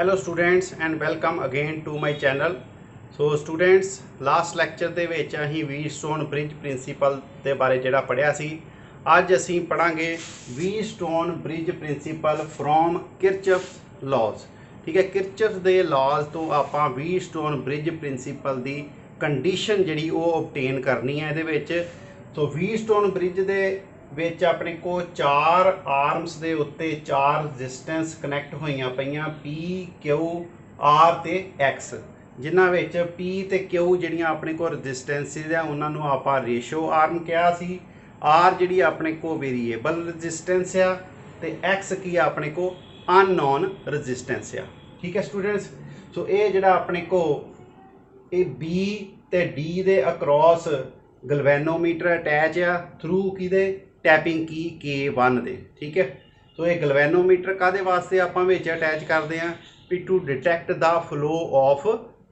Hello students and welcome again to my channel. So students last lecture ਦੇ ਵਿੱਚ ਅਸੀਂ ਵੀਟਸਟੋਨ bridge principal ਦੇ ਬਾਰੇ ਜਿਹੜਾ ਪੜ੍ਹਿਆ ਸੀ। ਅੱਜ ਅਸੀਂ ਪੜਾਂਗੇ ਵੀਟਸਟੋਨ ਬ੍ਰਿਜ ਪ੍ਰਿੰਸੀਪਲ ਫਰੋਮ ਕਿਰਚਫ ਲਾਜ਼। ਠੀਕ ਹੈ, ਕਿਰਚਫ ਦੇ ਲਾਜ਼ ਤੋਂ ਆਪਾਂ ਵੀਟਸਟੋਨ ਬ੍ਰਿਜ ਪ੍ਰਿੰਸੀਪਲ ਦੀ ਕੰਡੀਸ਼ਨ ਜਿਹੜੀ ਉਹ ਓਬਟੇਨ ਕਰਨੀ ਹੈ ਇਹਦੇ ਵਿੱਚ। ਸੋ ਵੀਟਸਟੋਨ ਬ੍ਰਿਜ ਦੇ ਵਿੱਚ ਆਪਣੇ को चार आर्म्स ਦੇ ਉੱਤੇ चार ਰੈਜ਼ਿਸਟੈਂਸ ਕਨੈਕਟ ਹੋਈਆਂ ਪਈਆਂ P Q R ਤੇ X, ਜਿਨ੍ਹਾਂ ਵਿੱਚ P ਤੇ Q ਜਿਹੜੀਆਂ ਆਪਣੇ ਕੋਲ ਰੈਜ਼ਿਸਟੈਂਸਿਸ ਆ ਉਹਨਾਂ ਨੂੰ ਆਪਾਂ ਰੇਸ਼ੋ ਆਰਮ ਕਿਹਾ ਸੀ। R ਜਿਹੜੀ ਆਪਣੇ ਕੋ ਵੇਰੀਏਬਲ ਰੈਜ਼ਿਸਟੈਂਸ ਆ ਤੇ X ਕੀ ਆ ਆਪਣੇ ਕੋ ਅਨਨੋਨ ਰੈਜ਼ਿਸਟੈਂਸ ਆ। ਠੀਕ ਹੈ स्टूडेंट्स, ਸੋ ਇਹ ਜਿਹੜਾ ਆਪਣੇ ਕੋ ਇਹ B ਤੇ D ਦੇ ਅਕ੍ਰੋਸ ਗਲਵੈਨੋਮੀਟਰ ਅਟੈਚ ਆ ਥਰੂ ਕਿਹਦੇ टैपिंग की K1 दे। ठीक है, तो ये गलवैनोमीटर कादे वास्ते आपां विच अटैच करते हैं भी to detect the flow of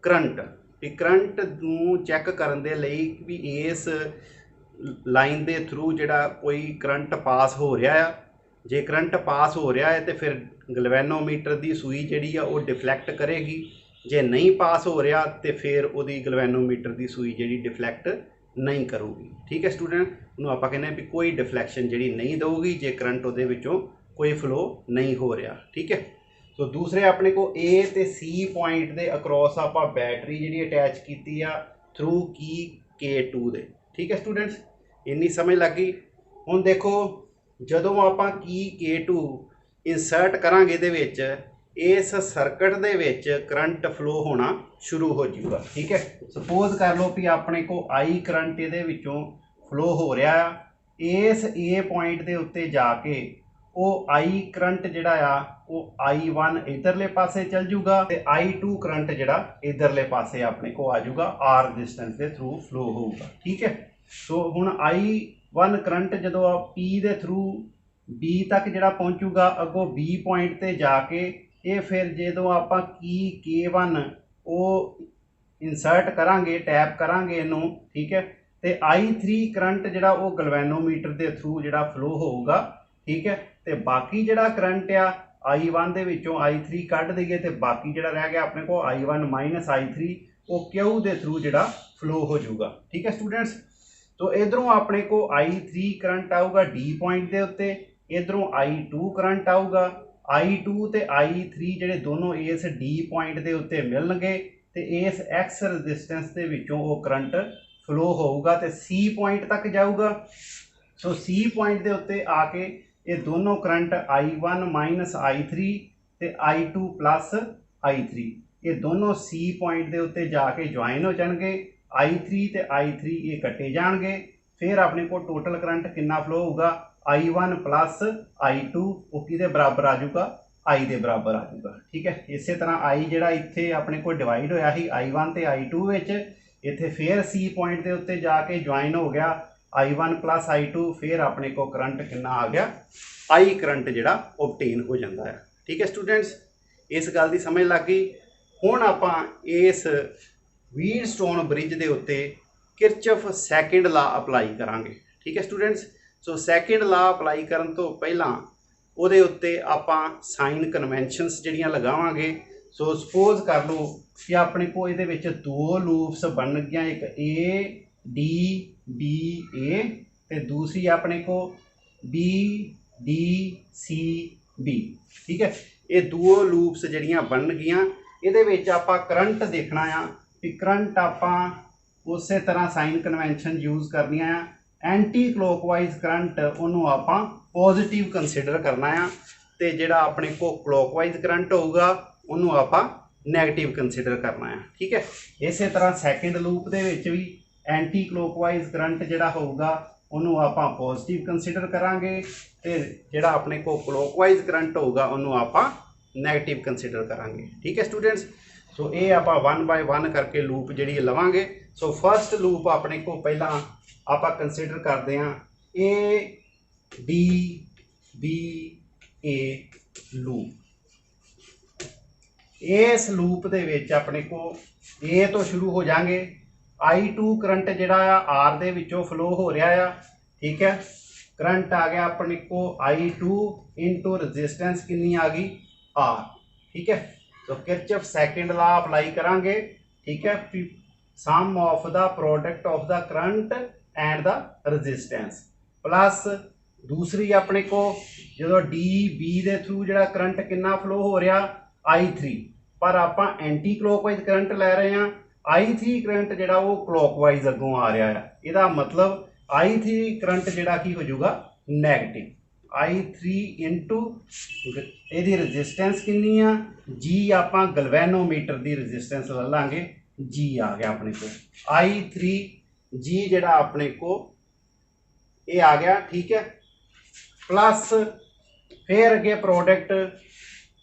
current, भी करंट नूं चैक करन दे लई भी इस लाइन दे थ्रू जिहड़ा कोई करंट पास हो रहा है। जे करंट पास हो रहा है तो फिर गलवैनोमीटर की सूई जिहड़ी आ वो डिफलैक्ट करेगी, जे नहीं पास हो रहा तो फिर उहदी गलवैनोमीटर की सूई जिहड़ी डिफलैक्ट नहीं करूगी। ठीक है स्टूडेंट, उन्होंने आप कहने भी कोई डिफलैक्शन जी नहीं देगी जे करंट वो कोई फ्लो नहीं हो रहा। ठीक है, तो दूसरे अपने को A तो C पॉइंट के अक्रॉस आप बैटरी जी अटैच की थ्रू की K2 दे। ठीक है स्टूडेंट्स, इन्नी समझ लग गई। हुण देखो जदों आप की K2 इंसर्ट करांगे दे विच इस सर्किट दे विच करंट फ्लो होना शुरू हो जाऊगा। ठीक है, सपोज कर लो भी अपने को आई करंट ये विचों फ्लो हो रहा है इस ए पॉइंट के उत्ते जाके वो आई करंट जिहड़ा आ वो I1 इधरले पासे चल जूगा ते I2 करंट जिहड़ा इधरले पासे अपने को आ जाऊगा आर रजिस्टेंस के थ्रू फ्लो होगा। ठीक है, सो हुण I1 करंट जदों P के थ्रू B तक जिहड़ा पहुँचूगा अगों B पॉइंट ते जाके ये फिर जो आप की K1 वो इंसर्ट करांगे टैप करांगे इनू। ठीक है, तो I3 करंट जिहड़ा वो गलवैनोमीटर के थ्रू जिहड़ा फ्लो होगा। ठीक है, तो बाकी जिहड़ा करंट आ I1 दे विचों I3 कढ़ दईए तो बाकी जिहड़ा रह गया अपने को I1 माइनस I3 वो Q के थ्रू जिहड़ा फ्लो हो जाऊगा। ठीक है स्टूडेंट्स, तो इधरों अपने को I3 करंट आऊगा D पॉइंट के उत्ते, इधरों I2 करंट आऊगा। I2 ते I3 जिहड़े दोनों इस D पॉइंट के उत्ते मिलणगे ते इस X रजिस्टेंस के विचों वो करंट फ्लो होगा तो C पॉइंट तक जाऊगा। सो C पॉइंट के उत्ते आके ये दोनों करंट I1 माइनस I3 ते I2 प्लस I3 ये दोनों C पॉइंट के उत्ते जाके ज्वाइन हो जाएंगे। I3 ते I3 ये कटे जाएंगे, फिर अपने को टोटल करंट कितना फ्लो होगा I1 प्लस I2 वो किहदे बराबर आ जाऊगा I दे बराबर आ जाऊगा। ठीक है, इस तरह I जिहड़ा इत्थे अपने को डिवाइड होया ही I1 ते I2 विच, इत्थे फिर C पॉइंट के उत्ते जाके ज्वाइन हो गया I1 प्लस I2, फिर अपने को करंट कितना आ गया I करंट जिहड़ा ओबटेन हो जाता है। ठीक है स्टूडेंट्स, इस गल की समझ लग गई। हुण आपां इस व्हीटस्टोन ब्रिज के उत्ते किरचफ सैकेंड ला अपलाई करांगे। ठीक है स्टूडेंट्स, सो सैकेंड ला अपलाई करन तो पहलां ਉਹਦੇ ਉੱਤੇ ਆਪਾਂ ਸਾਈਨ ਕਨਵੈਨਸ਼ਨਸ ਜਿਹੜੀਆਂ ਲਗਾਵਾਂਗੇ। ਸੋ ਸਪੋਜ਼ ਕਰ ਲਓ ਕਿ ਆਪਣੇ ਕੋਲ ਇਹਦੇ ਵਿੱਚ ਦੋ ਲੂਪਸ ਬਣ ਗਈਆਂ, ਇੱਕ A D B A ਤੇ ਦੂਸਰੀ ਆਪਣੇ ਕੋ B D C B। ਠੀਕ ਹੈ, ਇਹ ਦੋ ਲੂਪਸ ਜਿਹੜੀਆਂ ਬਣ ਗਈਆਂ ਇਹਦੇ ਵਿੱਚ ਆਪਾਂ ਕਰੰਟ ਦੇਖਣਾ ਆ ਵੀ ਕਰੰਟ ਆਪਾਂ ਉਸੇ ਤਰ੍ਹਾਂ ਸਾਈਨ ਕਨਵੈਨਸ਼ਨ ਯੂਜ਼ ਕਰਨੀਆਂ ਆ। एंटी क्लॉकवाइज करंट उन्होंने आप पॉजिटिव कंसीडर करना है तो जोड़ा अपने को क्लॉकवाइज करंट होगा उन्होंने आप नैगेटिव कंसीडर करना है। ठीक है, इस तरह सैकेंड लूप के भी एंटी क्लॉकवाइज करंट जोड़ा होगा उन्होंने आप पॉजिटिव कंसीडर करांगे तो जोड़ा अपने को क्लॉकवाइज करंट होगा उन्होंने आप नैगेटिव कंसीडर करांगे। ठीक है स्टूडेंट्स, सो ये आप वन बाय वन करके लूप जी लवांगे। सो फर्स्ट लूप अपने को पहला आप कंसीडर करते हैं A D B A loop. इस लूप के विच अपने को A तो शुरू हो जाएंगे, I2 करंट जिहड़ा R दे विचों फ्लो हो रहा है। ठीक है, करंट आ गया अपने को I2 इंटू रजिस्टेंस कितनी आ गई R। ठीक है, तो किरचॉफ सेकंड लॉ अप्लाई करांगे, ठीक है। Sum of the product of the current and the resistance plus दूसरी अपने को जो डी बी के थ्रू जो करंट कितना फ्लो हो रहा I3, पर आप एंटी क्लॉकवाइज करंट लै रहे हैं। I3 करंट जो वो क्लॉकवाइज अगों आ रहा है, यदा मतलब I3 करंट जोड़ा की हो जाऊगा नैगेटिव। I3 इंटू यदी रजिस्टेंस कितनी आ जी, आप गलवैनोमीटर की रजिस्टेंस ले लाँगे, जी आ गया अपने को I3 जी जोड़ा अपने को ये आ गया, ठीक है। प्लस फिर अगे प्रोडक्ट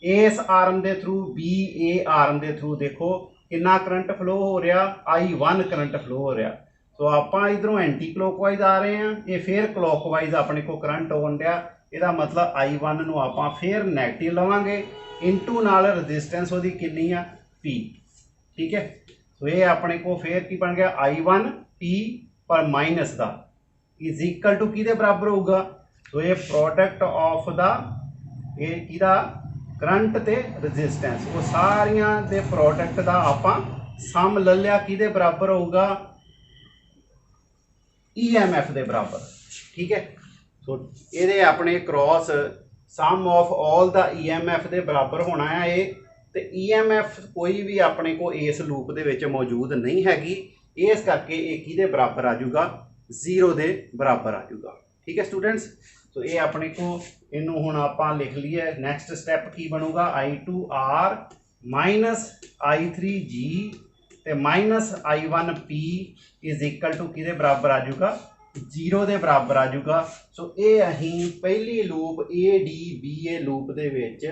इस आर्म के थ्रू बी ए आर्म के थ्रू देखो कितना करंट फ्लो हो रहा I1 करंट फ्लो हो रहा। तो आप इधरों एंटी क्लॉकवाइज आ रहे हैं, ये फिर क्लॉकवाइज अपने को करंट होन दिया, यदा मतलब I1 नूं आपां फिर नैगेटिव लवांगे इंटू नाल रजिस्टेंस वो कितनी आ P, ठीक है। तो ये अपने को फिर की बन गया I1 P पर माइनस दा इज इक्वल टू किहदे बराबर होगा। तो ये प्रोडक्ट ऑफ द किहदा करंट ते रजिस्टेंस, वो सारियां दे प्रोडक्ट दा आपां सम ले लिया, किहदे बराबर होगा EMF दे बराबर, ठीक है। सो ये अपने cross sum of all the EMF दे बराबर होना है ये, तो EMF कोई भी अपने को इस लूप दे विच मौजूद नहीं हैगी, इस करके ये किहदे बराबर आ जाऊगा 0 दे बराबर आ जाऊगा, ठीक है स्टूडेंट्स। तो ये अपने को इनू हुण आपां लिख लीए, नैक्सट स्टैप की बनूगा I2R माइनस I3G ते minus I1P is equal to किहदे बराबर आ जाऊगा 0 दे बराबर आ जाऊगा। सो ये अहीं पहली लूप ADBA लूप दे विच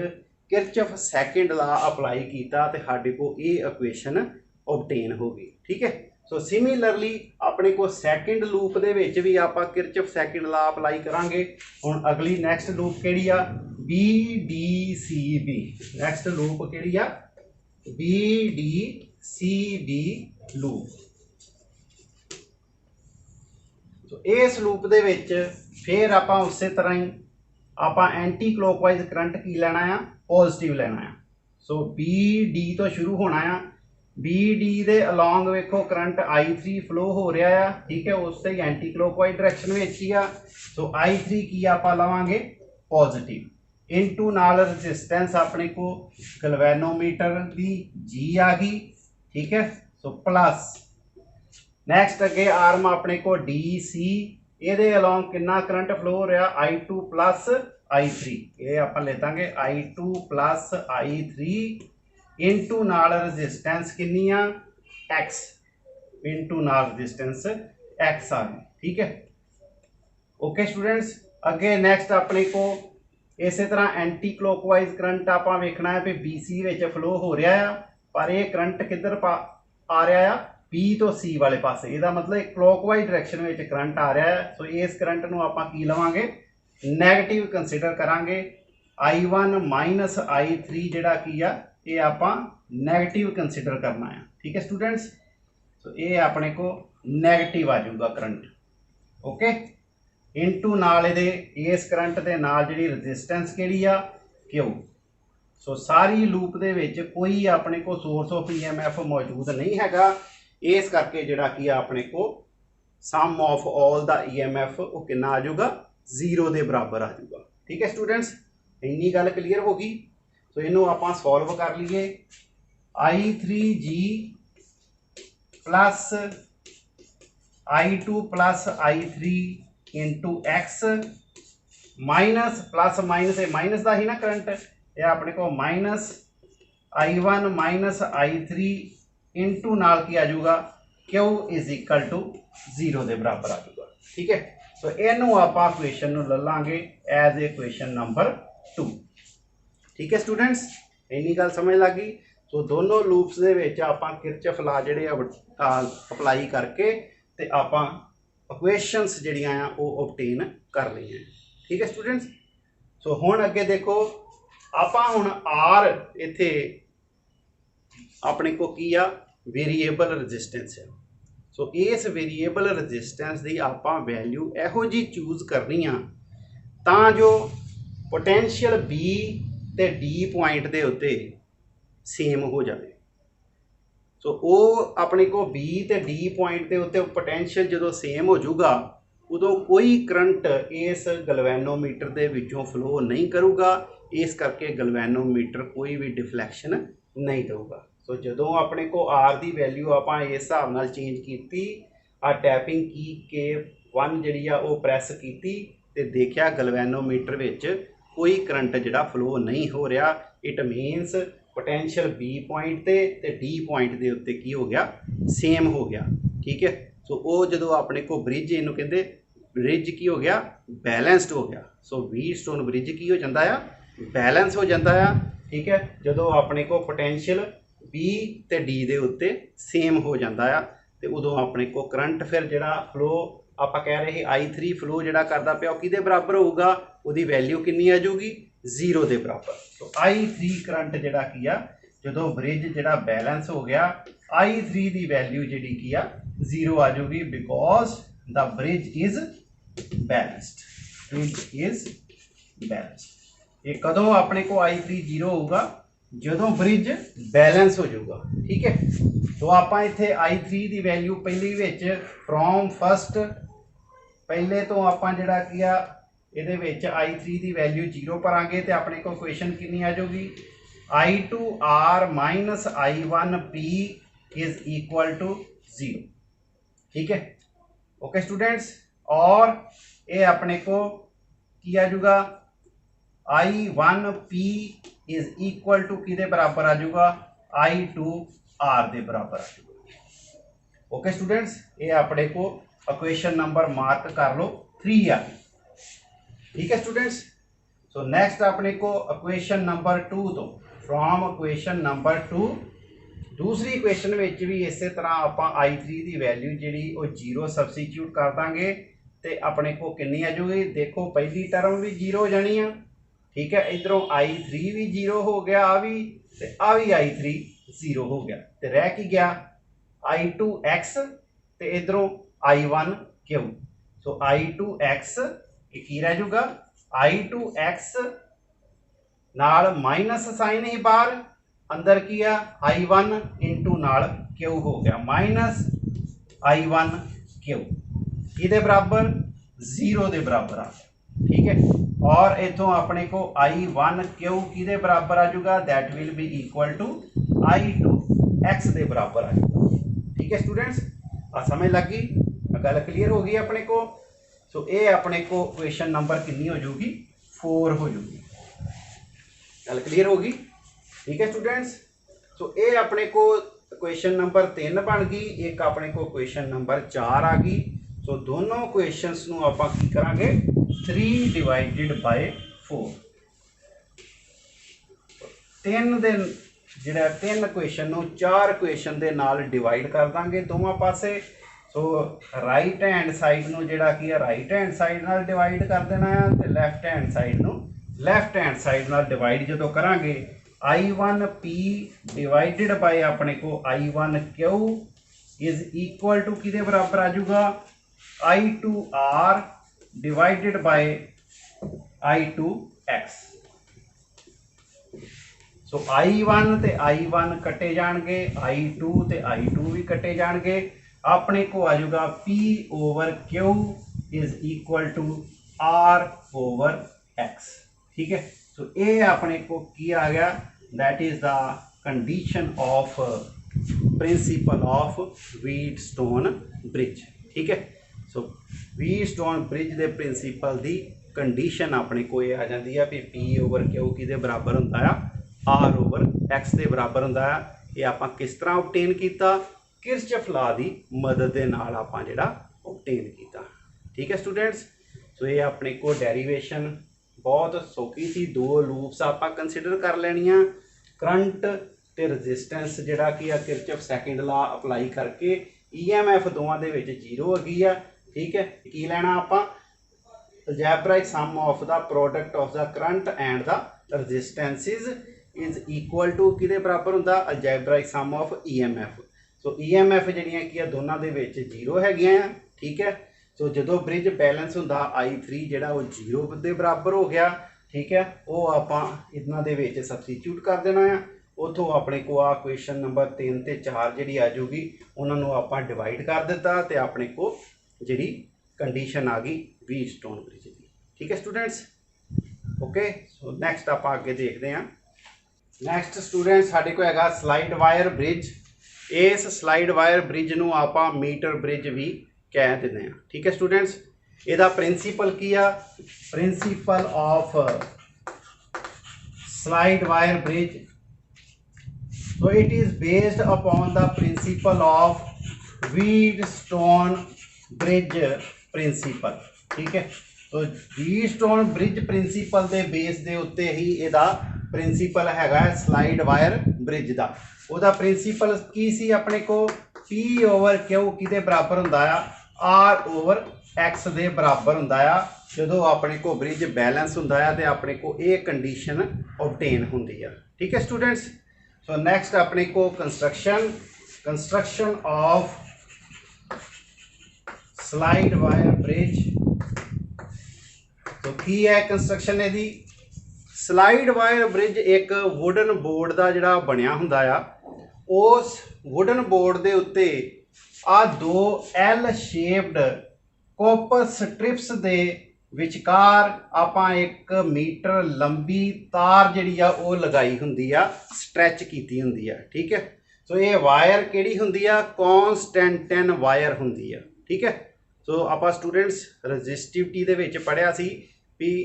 किरचॉफ सेकंड लॉ अप्लाई किया तो साडे को ये इक्वेशन ऑब्टेन हो गई, ठीक है। सो सिमिलरली अपने को सैकेंड लूप दे विच भी आप किरचॉफ सेकंड लॉ अप्लाई करांगे। हुण अगली नैक्सट लूप किहड़ी आ BDCB, नैक्सट लूप किहड़ी आ BDCB लूप। तो इस लूप दे विच फिर आप उस तरह ही आप एंटी क्लॉकवाइज करंट की लेना है, पॉजिटिव लेना है। सो BD तो शुरू होना है, BD दे अलॉन्ग वेखो करंट I3 फ्लो हो रहा है, ठीक है, उससे ही एंटी क्लॉकवाइज डायरेक्शन में ही आ। सो I3 की आप लवांगे पॉजिटिव इंटू नाल रजिस्टेंस अपने को गलवैनोमीटर की G आ गई, ठीक है। सो प्लस नैक्सट अगे आर्म अपने को DC, ये अलॉन्ग कितना करंट फ्लो हो रहा I2 प्लस I3, ये आप ले देंगे I2 प्लस I3 इंटू नाल रजिस्टेंस कितनी आ X, इंटू नाल रजिस्टेंस X आ गई, ठीक है। ओके स्टूडेंट्स, अगे नैक्सट अपने को इस तरह एंटी क्लॉकवाइज करंट आप वेखना है भी BC विच फ्लो हो रहा है, पर यह करंट किधर आ रहा है B तो C वाले पासे, इसका मतलब एक क्लॉकवाइज डायरेक्शन में करंट आ रहा है। सो इस करंट नूं आपां की लवांगे नैगेटिव कंसीडर करांगे। I1 माइनस I3 जिहड़ा की आ ये आपां नैगेटिव कंसीडर करना है, ठीक है स्टूडेंट्स। सो ये अपने को नैगेटिव आ जाऊगा करंट, ओके। इंटू नाल इस करंट के नाल जिहड़ी रजिस्टेंस किहड़ी आ Q। सो सारी लूप दे विच कोई अपने को सोर्स ऑफ EMF मौजूद नहीं हैगा, इस करके जिहड़ा की अपने को सम ऑफ ऑल द EMF वो कितना आ जाऊगा 0 दे बराबर आ जाऊगा, ठीक है स्टूडेंट्स। इन्नी गल क्लीयर होगी। तो इनू आप सॉल्व कर लीए, I3G plus I2 plus I3 into X minus plus minus minus का ही ना करंट, ये अपने को minus I1 minus I3 into नाल की आ जाऊगा Q इज इक्वल टू 0 के बराबर आ जाऊगा, ठीक है। तो इनू आप इक्वेशन ले लाँगे एज ए क्वेश्चन नंबर 2, ठीक है स्टूडेंट्स। इन्नी गल समझ लग गई। तो दोनों लूप्स दे विच आपां किरचॉफ लॉ जिहड़े अप्लाई करके ते आपां इक्वेशनस जिहड़ियां आ वो ऑब्टेन कर लईआं, ठीक है स्टूडेंट्स। सो हुण अगे देखो आपां हुण R इत्थे अपने को की आ वेरीएबल रजिस्टेंस है। सो इस वेरीएबल रजिस्टेंस की आप वैल्यू इहो जी चूज़ करनी आ तां जो पोटेंशियल B ते D पॉइंट के उत्ते सेम हो जाए। सो वो अपने को बी ते डी पॉइंट के उत्ते पोटेंशियल जो सेम हो जाऊगा उदों कोई करंट इस गलवैनोमीटर के विचों फ्लो नहीं करूगा, इस करके गलवैनोमीटर कोई भी डिफ्लैक्शन नहीं देगा। सो जो अपने को आर की वैल्यू आप इस हिसाब नाल चेंज की, आ टैपिंग की के 1 जी वो प्रैस की ते देखा गलवैनोमीटर विच कोई करंट जिहड़ा फ्लो नहीं हो रहा। It means potential B point ते डी पॉइंट के उत्ते की हो गया, सेम हो गया। ठीक है। सो वो जो अपने को ब्रिज इनू कहते ब्रिज की हो गया, बैलेंसड हो गया। सो व्हीटस्टोन ब्रिज की हो जाता है, बैलेंस हो जाता है। ठीक है। जो अपने को पोटेंशियल बी ते डी के उत्ते सेम हो जाता है तो उदों अपने को करंट फिर जिहड़ा फ्लो आप कह रहे I3 फ्लो जिहड़ा करदा पिया किहदे बराबर होगा, उहदी वैल्यू कितनी आ जाऊगी, 0 के बराबर। तो I3 करंट जिहड़ा की आ जो ब्रिज जिहड़ा बैलेंस हो गया, I3 की वैल्यू जिहड़ी की आ 0 आ जाऊगी, because the bridge is balanced. Bridge is balanced. ये कदों अपने को I3 0 होगा, जो ब्रिज बैलेंस हो जाऊगा। ठीक है। तो आप इत्थे I3 की वैल्यू पहली विच फ्रॉम फस्ट पहले तो आप जिहड़ा किया इहदे विच I3 की वैल्यू 0 भरांगे तो अपने को इक्वेशन कितनी आ जाऊगी, I2R minus I1P is equal to 0। ठीक है। Okay students. और ये अपने को की आ जाऊगा I1P इज इक्वल टू किहदे बराबर आ जाऊगा, I2R के बराबर आ जाऊगा। Okay students. ये अपने को इक्वेशन नंबर मार्क कर लो 3 आ गई। ठीक है स्टूडेंट्स। सो नेक्स्ट अपने को इक्वेशन नंबर 2 तो फ्रॉम इक्वेशन नंबर 2 दूसरी इक्वेशन में भी इस तरह आप I3 की वैल्यू जी 0 सबस्टिट्यूट कर देंगे तो अपने को कितनी आ जाऊगी, देखो पहली टर्म भी 0 हो जानी है। ठीक है। इधरों I3 भी 0 हो गया, आ भी I3 0 हो गया, तो रह की गया I2X तो इधरों I1Q। सो I2X की रह जाऊगा, I2X नाल माइनस साइन ही बाहर, अंदर की है I1 इंटू नाल Q हो गया, माइनस I1Q किहदे बराबर, 0 के बराबर आ गया। ठीक है। और इथों अपने को I1Q किहदे बराबर आ जाऊगा, that will be equal to I2X के बराबर आ जाऊगा। ठीक है स्टूडेंट्स। समझ लगी, गल क्लीयर हो गई अपने को। सो ये अपने को क्वेश्चन नंबर कितनी हो जाऊगी, 4 हो जाऊगी। गल क्लीयर होगी। ठीक है स्टूडेंट्स। सो ये अपने को क्वेश्चन नंबर 3 बन गई, एक अपने को क्वेश्चन नंबर 4 आ गई। सो दोनों क्वेश्चनस नूं आपां की करांगे 3 डिवाइडेड बाय 4। 3 दे जिहड़ा 3 क्वेश्चन नूं 4 क्वेश्चन दे नाल डिवाइड कर देंगे दोवां पासे। सो राइट हैंड साइड नूं जिहड़ा की है राइट हैंड साइड नाल डिवाइड कर देना है ते लैफ्ट हैंड साइड नूं लैफ्ट हैंड साइड नाल डिवाइड जो करांगे I1P डिवाइडेड बाय अपने को I1Q इज इक्वल टू किहदे बराबर आ जाऊगा, I2R divided by I2X। So I1 ते I1 कटे जाएंगे, I2 ते I2 भी कटे जाएंगे, अपने को आ जाऊगा P over Q is equal to R over X। ठीक है। सो ये अपने को की आ गया, that is the condition of principle of Wheatstone bridge. ठीक है। सो व्हीटस्टोन ब्रिज के प्रिंसिपल की कंडीशन अपने को ये आ जाती है भी P ओवर Q किहदे बराबर होंदा है, R ओवर X के बराबर होंदा है। ये आपां किस तरह ऑबटेन किया, किरचॉफ लॉ की मदद के नाल आपां जिहड़ा ऑबटेन किया। ठीक है स्टूडेंट्स। सो ये अपने को डेरीवेशन बहुत सौखी सी, 2 लूप्स आप कंसीडर कर लेनिया, करंट ते रजिस्टेंस जिहड़ा कि किरचॉफ सैकेंड लॉ अपलाई करके EMF दोवां दे विच 0 हैगी आ। ठीक है। की लेना आप algebraic sum of the product of the current and the resistances is equal to किहदे बराबर हुंदा, algebraic sum of EMF। So EMF जिहड़ियां कि दोनों दे विच 0 हैगियां। ठीक है। सो जो ब्रिज बैलेंस होंदा I3 जिहड़ा वो 0 के बराबर हो गया। ठीक है। वो आपां इन्हां दे विच सबस्टिट्यूट कर देना है। उतों अपने को आ क्वेश्चन नंबर 3 ते 4 जी आ जूगी उन्होंने आप डिवाइड कर दिता तो अपने को जी कंडीशन आ गई व्हीटस्टोन ब्रिज की। ठीक है स्टूडेंट्स, ओके। सो नैक्सट आप अगे देखते हैं। नैक्सट स्टूडेंट साढ़े को है स्लाइड वायर ब्रिज। इस स्लाइड वायर ब्रिज नूं आपां मीटर ब्रिज भी कह देते हैं। ठीक है स्टूडेंट्स, इसका प्रिंसीपल की आ, principal of slide wire bridge, so it is based upon the principle of Wheatstone bridge principle। ठीक है, तो Wheatstone bridge principle के बेस के उत्ते ही इसका प्रिंसीपल हैगा स्लाइड वायर ब्रिज का। उसका प्रिंसीपल की सी अपने को P/Q किदे बराबर हुंदा आ, R/X दे बराबर हुंदा आ। जो अपने को ब्रिज बैलेंस हुंदा आ ते अपने को ये कंडीशन ऑबटेन हुंदी आ। ठीक है स्टूडेंट्स, सो नैक्सट अपने को construction of slide wire bridge. तो की है कंस्ट्रक्शन यदि स्लाइड वायर ब्रिज एक वुडन बोर्ड का जिहड़ा बनिया हुंदा आ, उस वुडन बोर्ड के उत्ते आ दो एल शेप्ड कॉपर स्ट्रिप्स दे विचकार आपां 1 मीटर लंबी तार जिहड़ी आ वो लगाई हुंदी आ, स्ट्रैच कीती हुंदी आ। ठीक है, सो ये वायर किहड़ी हुंदी आ, कॉन्सटेंटन वायर हुंदी आ। ठीक है, सो आपां स्टूडेंट्स रजिस्टिविटी दे विच पढ़िया सी भी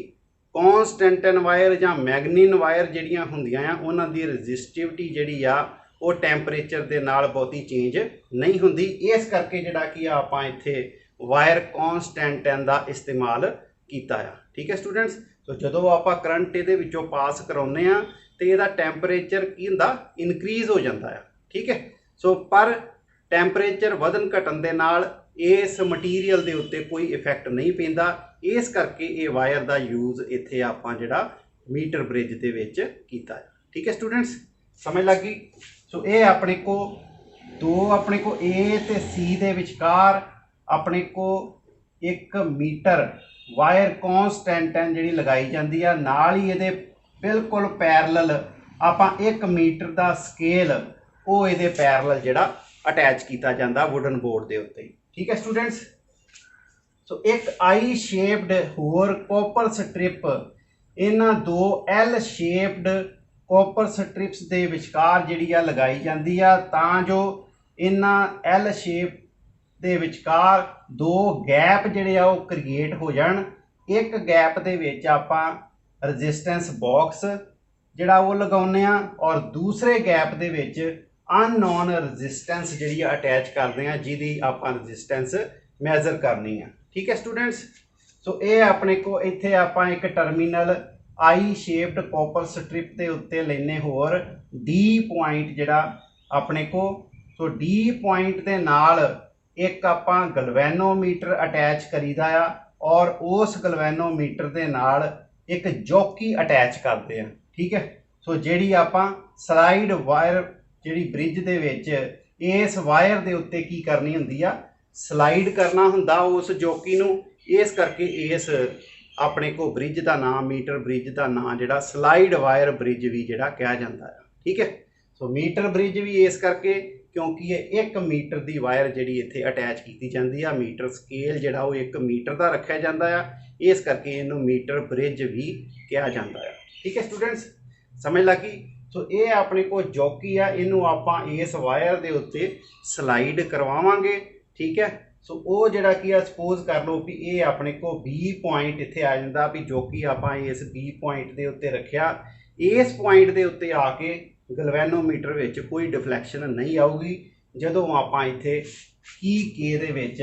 कॉन्सटेंटन वायर जां मैगनीन वायर जिहड़ियां हुंदियां आ उन्हां दी रजिस्टिविटी जिहड़ी आ वो टैंपरेचर दे नाल बहुती चेंज नहीं हुंदी। इस करके जिहड़ा कि आपां इत्थे वायर कॉन्सटेंटन का इस्तेमाल किया है। ठीक है स्टूडेंट्स, तो जो आप करंट ये पास कराने तो यदा टैंपरेचर की हुंदा इनक्रीज हो जाता है। ठीक है, सो पर टैंपरेचर वधन घटन के नाल इस मटीरियल के उत्ते कोई इफेक्ट नहीं पैंदा। इस करके ये वायर का यूज़ इत्थे आपां जिहड़ा मीटर ब्रिज के विच कीता है। ठीक है स्टूडेंट्स, समझ लग गई। सो ये अपने को दो अपने को ए ते सी दे विचकार अपने को 1 मीटर वायर कॉन्सटेंटन जी लगाई जाती है, नाल ही ये बिल्कुल पैरल आपां 1 मीटर का स्केल वो ये पैरल जिहड़ा अटैच किया जाता वुडन बोर्ड के उत्ते। ठीक है स्टूडेंट्स, सो एक आई शेप्ड होर कॉपर स्ट्रिप इन्हां दो एल शेप्ड कॉपर स्ट्रिप्स के विचकार जिहड़ी आ लगाई जाती है तां जो इन्हां एल शेप दे विचकार दो गैप जिहड़े आ वो क्रिएट हो जाण। एक गैप दे विच आपां रजिस्टेंस बॉक्स जिहड़ा वो लगाउने आ और दूसरे गैप दे विच अननोन रजिस्टेंस जिहड़ी अटैच करदे आ जिहदी आपां रजिस्टेंस मैजर करनी है। ठीक है स्टूडेंट्स, सो ये अपने को इत्थे आपां एक टर्मिनल आई शेप्ड कॉपर स्ट्रिप के उत्ते लेने होर डी पॉइंट जिहड़ा अपने को, सो डी पॉइंट के नाल एक आपां गलवैनोमीटर अटैच करीदा आ और उस गलवैनोमीटर के नाल एक जॉकी अटैच करते हैं। ठीक है, सो जिहड़ी आपां स्लाइड वायर जिहड़ी ब्रिज दे विच इस वायर दे उत्ते की करनी हुंदी आ, स्लाइड करना हुंदा उस जॉकी नूं। इस करके इस अपने को ब्रिज का नाम मीटर ब्रिज का नाम जिहड़ा स्लाइड वायर ब्रिज भी जिहड़ा कहा जाता है। ठीक है, सो मीटर ब्रिज भी इस करके क्योंकि ये 1 मीटर की वायर जिहड़ी इत्थे अटैच की जाती है, मीटर स्केल जिहड़ा वो 1 मीटर का रखा जाता है, इस करके इनू मीटर ब्रिज भी कहा जाता है। ठीक है स्टूडेंट्स, समझ लगी। सो ये अपने को जॉकी आ, इनू आपां इस वायर के उत्ते स्लाइड करवावांगे। ठीक है, सो वो जिहड़ा कि सपोज कर लो भी ये अपने को बी पॉइंट इत्थे आ जाता भी जॉकी आपां इस बी पॉइंट के उत्ते रखिया, इस पॉइंट के उत्ते आके गलवैनोमीटर विच कोई डिफ्लैक्शन नहीं आऊगी जदों आपां इत्थे की के दे विच,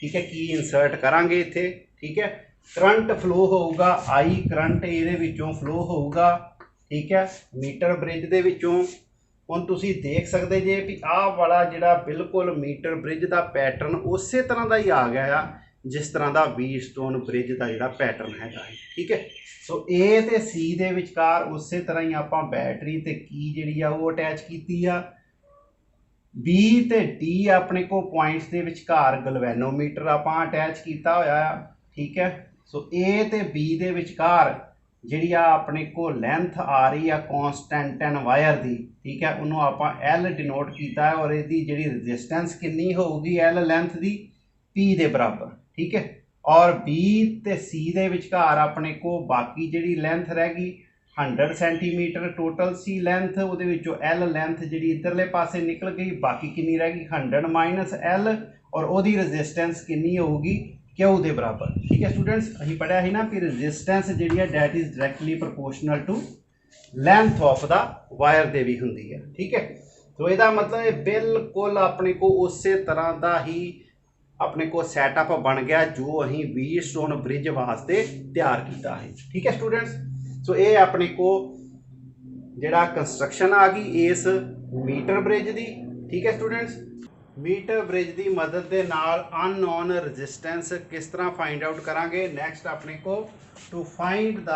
ठीक है, की इंसर्ट करांगे इत्थे। ठीक है, करंट फ्लो होऊगा, आई करंट इहदे विचों फ्लो होऊगा। ठीक है, मीटर ब्रिज दे विचों हुण तुसीं देख सकते जे भी आह वाला जिहड़ा बिल्कुल मीटर ब्रिज का पैटर्न उस तरह का ही आ गया आ जिस तरह का व्हीटस्टोन ब्रिज का जिहड़ा पैटर्न हैगा। ठीक है, सो ए ते सी दे विचकार उस तरह ही आपां बैटरी ते की जिहड़ी आ वो अटैच कीती आ। बी ते डी अपने को पॉइंट्स के विचकार गलवैनोमीटर आपां अटैच किया होया। ठीक है, सो ए ते बी दे विचकार ਜਿਹੜੀ ਆ ਆਪਣੇ ਕੋ ਲੈਂथ आ रही ਆ ਕੌਨਸਟੈਂਟਨ ਵਾਇਰ ਦੀ, ਠੀਕ ਹੈ, ਉਹਨੂੰ ਆਪਾਂ L ਡਿਨੋਟ ਕੀਤਾ ਹੈ ਔਰ ਇਹਦੀ ਜਿਹੜੀ ਰੈਜ਼ਿਸਟੈਂਸ ਕਿੰਨੀ ਹੋਊਗੀ L ਲੈਂਥ ਦੀ P ਦੇ ਬਰਾਬਰ, ਠੀਕ ਹੈ। ਔਰ B ਤੇ C ਦੇ ਵਿਚਕਾਰ ਆਪਣੇ ਕੋ ਬਾਕੀ ਜਿਹੜੀ ਲੈਂਥ ਰਹਿ ਗਈ 100 ਸੈਂਟੀਮੀਟਰ ਟੋਟਲ ਸੀ ਲੈਂਥ, ਉਹਦੇ ਵਿੱਚੋਂ L ਲੈਂਥ ਜਿਹੜੀ ਇੱਧਰਲੇ ਪਾਸੇ ਨਿਕਲ ਗਈ, ਬਾਕੀ ਕਿੰਨੀ ਰਹਿ ਗਈ 100 ਮਾਈਨਸ L, ਔਰ ਉਹਦੀ ਰੈਜ਼ਿਸਟੈਂਸ ਕਿੰਨੀ ਹੋਊਗੀ Q ਦੇ ਬਰਾਬਰ, ठीक है स्टूडेंट्स। अभी पढ़िया ही ना कि रेजिस्टेंस जी है that is directly proportional to length of the wire दे भी होंगी है, ठीक है। तो यदा मतलब बिल्कुल अपने को उस तरह का ही अपने को सैटअप बन गया जो अहीं व्हीटस्टोन ब्रिज वास्ते तैयार किया है, ठीक है स्टूडेंट्स। सो ये अपने को जिहड़ा कंस्ट्रक्शन आ गई इस मीटर ब्रिज की, ठीक है स्टूडेंट्स। मीटर ब्रिज की मदद के नाल अननोन रजिस्टेंस किस तरह फाइंड आउट करांगे। नैक्सट अपने को टू फाइंड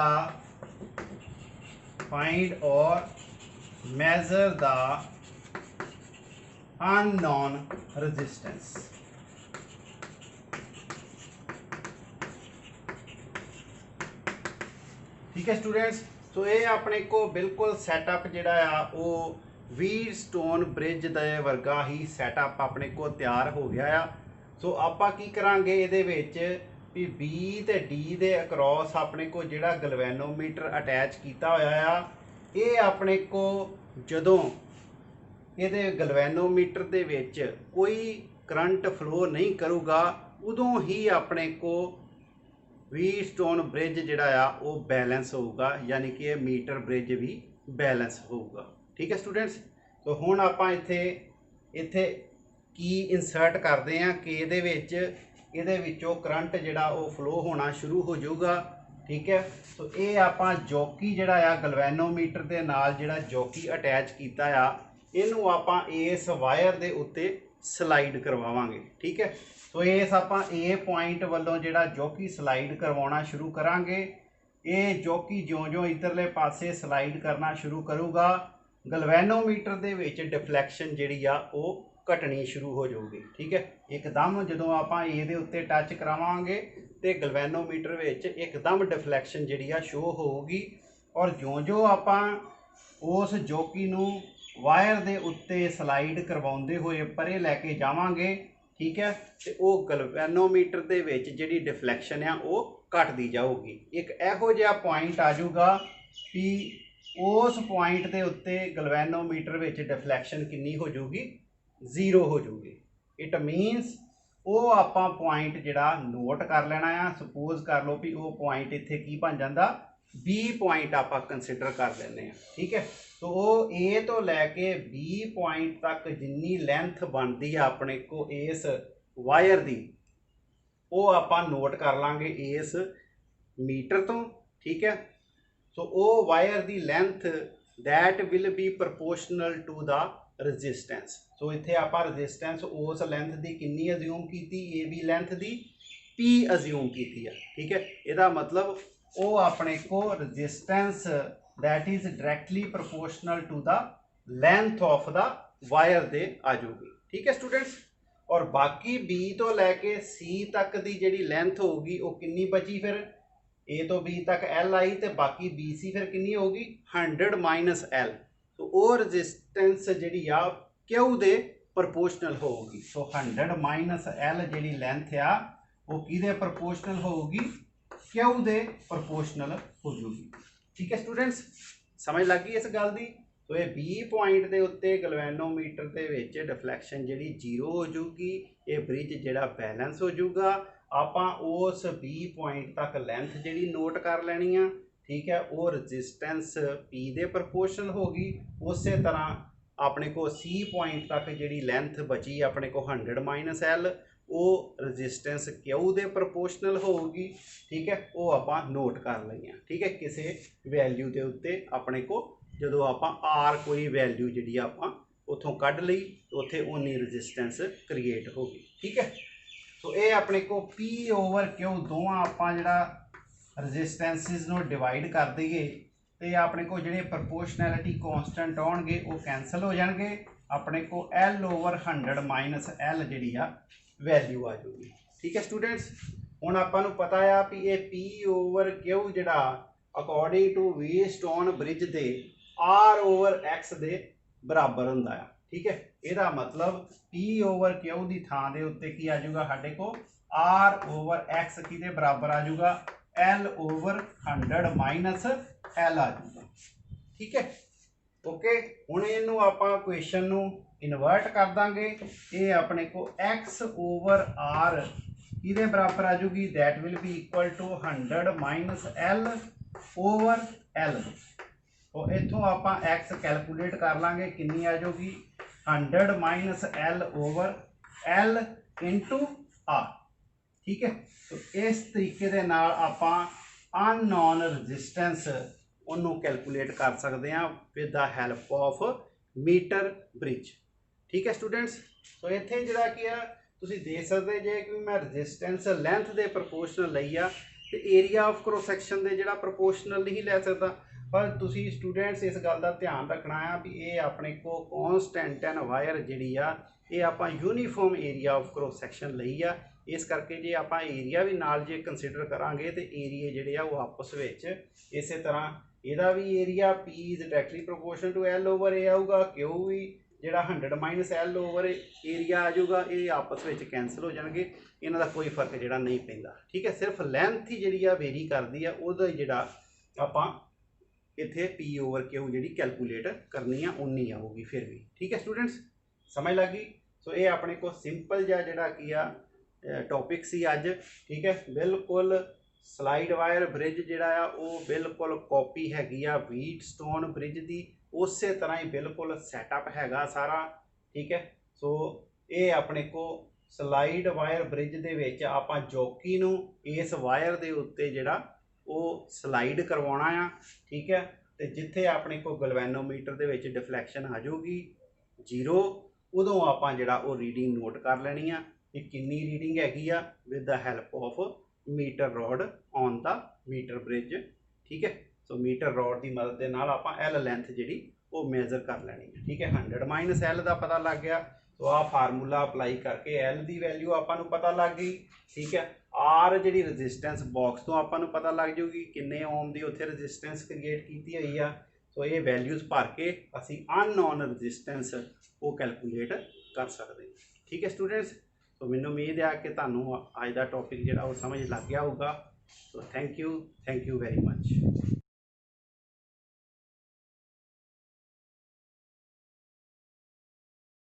और मेजर द अननोन रजिस्टेंस, ठीक है स्टूडेंट्स। तो ये अपने को बिल्कुल सैटअप जिहड़ा आ वो व्हीटस्टोन ब्रिज दे वर्गा ही सैटअप अपने को तैयार हो गया आ। सो आपां की करांगे इहदे विच भी B ते D दे अक्रॉस अपने को जिहड़ा गलवैनोमीटर अटैच किया होया आ, ये अपने को जदों इहदे गलवैनोमीटर दे विच कोई करंट फ्लो नहीं करूगा उदों ही अपने को व्हीटस्टोन ब्रिज जिहड़ा आ वो बैलेंस होगा, यानी कि मीटर ब्रिज भी बैलेंस होगा, ठीक है स्टूडेंट्स। तो हुण आपां इत्थे की इंसर्ट करते हैं कि इहदे विचों करंट जिहड़ा वो फ्लो होना शुरू हो जाऊगा, ठीक है। तो ये आपां जॉकी जिहड़ा आ गलवैनोमीटर दे नाल जिहड़ा जॉकी अटैच कीता आ इहनूं आपां इस वायर दे उत्ते स्लाइड करवावांगे, ठीक है। तो इस आपां ए पॉइंट वालों जिहड़ा जॉकी स्लाइड करवाउणा शुरू करांगे। ये जॉकी ज्यों-ज्यों इधरले पासे स्लाइड करना शुरू करूगा गलवैनोमीटर दे विच डिफ्लैक्शन जिहड़ी आ वो घटनी शुरू हो जाऊगी, ठीक है। एकदम जदों आपां ए दे उत्ते टच करावांगे तो गलवैनोमीटर विच एकदम डिफ्लैक्शन जिहड़ी आ शो होगी, और ज्यों-ज्यों आपां उस जॉकी नूं वायर दे उत्ते स्लाइड करवाउंदे होए परे लैके जावांगे, ठीक है, तो वो गलवैनोमीटर दे विच जिहड़ी डिफ्लैक्शन आ वो घटदी जाऊगी। एक इहो जिहा पॉइंट आ जाऊगा कि उस पॉइंट के उत्ते गलवैनोमीटर विच डिफ्लैक्शन कितनी हो जाऊगी 0 हो जाऊगी। इट मीनस वो आपां पॉइंट जिहड़ा नोट कर लेना आ। सपोज कर लो भी वो पॉइंट इत्थे की बन जाता B पॉइंट आपां कंसिडर कर लेने, ठीक है। तो वो A तो लैके B पॉइंट तक जिन्नी लेंथ बनती है अपने को इस वायर की वो आपां नोट कर लांगे इस मीटर तो, ठीक है। सो वो वायर की length that will be proportional to the resistance. So इत्थे आपां रजिस्टेंस उस लेंथ की कितनी अज्यूम की, ए बी लेंथ की P अज्यूम की है, ठीक है। इहदा मतलब वो अपने को resistance that is directly proportional to the length of the wire दे आ जाऊगी, ठीक है स्टूडेंट्स। और बाकी B तो लैके C तक की जिहड़ी लेंथ होगी वो कितनी बची, फिर A तो B तक L आई तो बाकी BC फिर कितनी होगी 100 माइनस L। तो वो रजिस्टेंस जिहड़ी आ Q दे प्रपोर्शनल होगी। सो 100 माइनस L जिहड़ी लेंथ आ वो किहदे प्रपोर्शनल होगी Q दे प्रपोर्शनल हो जाऊगी, ठीक है स्टूडेंट्स। समझ लग गई इस गल की। तो ये B पॉइंट के उत्ते गलवैनोमीटर के विच डिफ्लैक्शन जिहड़ी 0 हो जाऊगी, ये ब्रिज जिहड़ा बैलेंस हो जाऊगा। आपां उस B पॉइंट तक लेंथ जिहड़ी नोट कर लैनी आ, ठीक है। वो रजिस्टेंस P दे प्रपोर्शनल होगी। उस तरह अपने को C पॉइंट तक जिहड़ी लेंथ बची अपने को 100 माइनस L वो रजिस्टेंस Q दे प्रपोर्शनल होगी, ठीक है। वो आपां नोट कर लई आ, ठीक है। किसी वैल्यू के उत्ते अपने को जदों आपां R कोई वैल्यू जिहड़ी आपां उत्थों कढ लई तो उत्थे उन्नी रजिस्टेंस क्रिएट होगी, ठीक है। तो ये अपने को P ओवर Q दोवां आपां जिहड़ा रजिस्टेंसिस नूं डिवाइड कर दईए तो अपने को जिहड़े प्रपोर्शनैलिटी कॉन्सटेंट आउणगे वो कैंसल हो जाणगे। अपने को L ओवर 100 माइनस L जिहड़ी आ वैल्यू आ जाऊगी, ठीक है स्टूडेंट्स। हुण आपां नूं पता आ भी ये P ओवर Q जिहड़ा ਅਕੋਰਡਿੰਗ ਟੂ ਵੀਟਸਟੋਨ ਬ੍ਰਿਜ ਦੇ R/X ਦੇ ਬਰਾਬਰ ਹੁੰਦਾ ਆ। ਠੀਕ ਹੈ, ਇਹਦਾ ਮਤਲਬ P/Q ਦੀ ਥਾਂ ਦੇ ਉੱਤੇ ਕੀ ਆ ਜਾਊਗਾ ਸਾਡੇ ਕੋਲ R/X ਕਿਹਦੇ ਬਰਾਬਰ ਆ ਜਾਊਗਾ L/100 ਮਾਈਨਸ L ਆ ਜਾਊਗਾ। ਠੀਕ ਹੈ, ਓਕੇ। ਹੁਣ ਇਹਨੂੰ ਆਪਾਂ ਕੁਐਸਚਨ ਨੂੰ ਇਨਵਰਟ ਕਰ ਦਾਂਗੇ। ਇਹ ਆਪਣੇ ਕੋ X/R ਕਿਹਦੇ ਬਰਾਬਰ ਆ ਜੂਗੀ that will be equal to 100 minus L/L। तो इथों आप x कैलकुलेट कर लाँगे कितनी आ जाएगी 100 माइनस L/L इंटू R। ठीक है, तो इस तरीके दे नाल आप अननोन रजिस्टेंस उन्होंने कैलकुलेट कर सकते हैं with the help of meter bridge. ठीक है स्टूडेंट्स, तो इत्थे जिहड़ा की आ तुसीं देख सकते जे कि मैं रजिस्टेंस लेंथ के प्रपोर्शनल लई आ ते एरिया ऑफ क्रॉस सैक्शन के जिहड़ा प्रपोर्शनल नहीं लै सकता। पर तुसीं स्टूडेंट्स इस गल का ध्यान रखना है भी ये अपने को कॉन्सटेंट एंड वायर जी ये आप uniform area of cross section लई आ। इस करके जे आप एरिया भी नाल जे कंसीडर करांगे तो एरिए जिहड़े आ वो आपस विच इस तरह इहदा भी area P is directly proportional to L/A आऊगा, Q भी जिहड़ा 100 माइनस L/A एरिया आ जाऊगा, ये आपस में कैंसल हो जाएंगे, इन्हां दा कोई फर्क जिहड़ा नहीं पैंदा। ठीक है, सिर्फ लेंथ ही जिहड़ी आ वेरी करदी आ, उहदा जिहड़ा आपां इत्थे P/Q जिहड़ी कैलकुलेट करनी है उन्नी आऊगी फिर भी। ठीक है स्टूडेंट्स, समझ लगी। सो ये अपने को सिंपल जिहड़ा की आ टॉपिक सी अज। ठीक है, बिल्कुल स्लाइड वायर ब्रिज जिहड़ा आ वो बिल्कुल कॉपी हैगी आ व्हीटस्टोन ब्रिज की, उस तरह ही बिल्कुल सैटअप हैगा सारा। ठीक है, सो ये अपने को स्लाइड वायर ब्रिज दे विच आपां जॉकी नूं इस वायर दे उत्ते जिहड़ा वो स्लाइड करवाना आ। ठीक है, तो जिथे अपने को गलवैनोमीटर दे विच डिफ्लैक्शन आ जाऊगी 0, उदों आपां जिहड़ा वो रीडिंग नोट कर लैनी आ कि कितनी रीडिंग हैगी आ with the help of metre rod on the metre bridge. ठीक है, सो मीटर रॉड की मदद के नाल आपां L लेंथ जिहड़ी वो मेजर कर लैनी है। ठीक है, 100 माइनस L का पता लग गया, तो आ फार्मूला अप्लाई करके L की वैल्यू आपां नूं पता लग गई। ठीक है, R जिहड़ी रजिस्टेंस बॉक्स तो आपां नूं पता लग जाऊगी किन्ने ओम की उत्थे रजिस्टेंस क्रिएट की हुई आ। तो ये वैल्यूज़ भर के असी अननोन रजिस्टेंस वो कैलकुलेट कर सकते हैं। ठीक है स्टूडेंट्स, तो मैनूं उम्मीद है कि तुहानूं अज दा टॉपिक जिहड़ा वो समझ लग गया होगा। तो थैंक यू वेरी मच।